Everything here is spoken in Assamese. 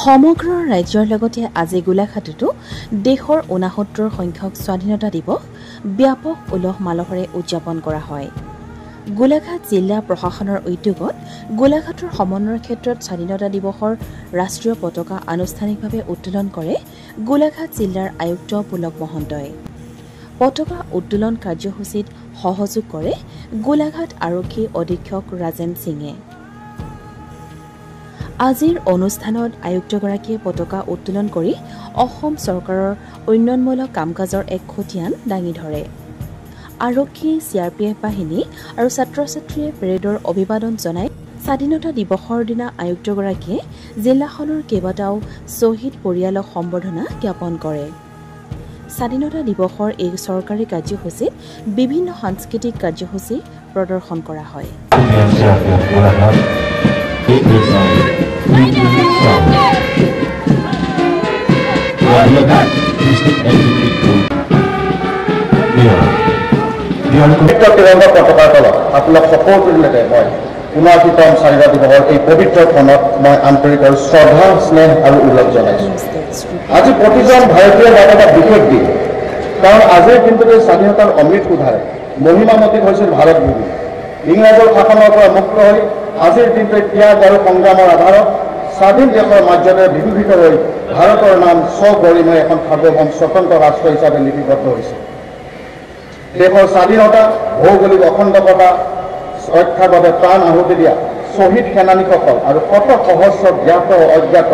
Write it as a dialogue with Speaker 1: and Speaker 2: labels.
Speaker 1: সমগ্ৰ ৰাজ্যৰ লগতে আজি গোলাঘাটতো দেশৰ ৬৯ সংখ্যক স্বাধীনতা দিৱস ব্যাপক উলহ মালহেৰে উদযাপন কৰা হয়। গোলাঘাট জিলা প্ৰশাসনৰ উদ্যোগত গোলাঘাটৰ সমন্বয়ৰ ক্ষেত্ৰত স্বাধীনতা দিৱসৰ ৰাষ্ট্ৰীয় পতাকা আনুষ্ঠানিকভাৱে উত্তোলন কৰে গোলাঘাট জিলাৰ আয়ুক্ত পুলক মহন্তই। পতাকা উত্তোলন কাৰ্যসূচীত সহযোগ কৰে গোলাঘাট আৰক্ষী অধীক্ষক ৰাজেন সিঙে। আজিৰ অনুষ্ঠানত আয়ুক্তগৰাকীয়ে পতাকা উত্তোলন কৰি অসম চৰকাৰৰ উন্নয়নমূলক কাম-কাজৰ এক খতিয়ান দাঙি ধৰে। আৰক্ষী, CRPF বাহিনী আৰু ছাত্ৰ-ছাত্ৰীয়ে পেৰেডৰ অভিবাদন জনাই স্বাধীনতা দিৱসৰ দিনা আয়ুক্তগৰাকীয়ে জিলাখনৰ কেইবাটাও শ্বহীদ পৰিয়ালক সম্বৰ্ধনা জ্ঞাপন কৰে। স্বাধীনতা দিৱসৰ এই চৰকাৰী কাৰ্যসূচীত বিভিন্ন সাংস্কৃতিক কাৰ্যসূচী প্ৰদৰ্শন কৰা হয়।
Speaker 2: তিৰংগা পতাকাৰ তলত আপোনাক সকলোলৈকে মই পুনৰকৃতম স্বাধীনতা দিৱসৰ এই পবিত্ৰ ক্ষণত মই আন্তৰিক আৰু শ্ৰদ্ধা, স্নেহ আৰু উল্লেখ জনাইছোঁ। আজি প্ৰতিজন ভাৰতীয়ৰ বাবে এটা বিশেষ দিন, কাৰণ আজিৰ দিনটোতে স্বাধীনতাৰ অমৃত সুধাৰে মহিমামতী হৈছিল ভাৰত ভূমি। ইংৰাজৰ শাসনৰ পৰা মুক্ত হৈ আজিৰ দিনটোৱে ত্যাগ আৰু সংগ্ৰামৰ আধাৰত স্বাধীন দেশৰ মৰ্যাদাৰে বিভূষিত হৈ ভাৰতৰ নাম স্বগৰিমাৰে এখন সাৰ্বভৌম স্বতন্ত্ৰ ৰাষ্ট্ৰ হিচাপে লিপিবদ্ধ হৈছে। দেশৰ স্বাধীনতা, ভৌগোলিক অখণ্ডতা ৰক্ষাৰ বাবে প্ৰাণ আহুতি দিয়া শ্বহীদ সেনানীসকল আৰু শত সহস্ৰ জ্ঞাত অজ্ঞাত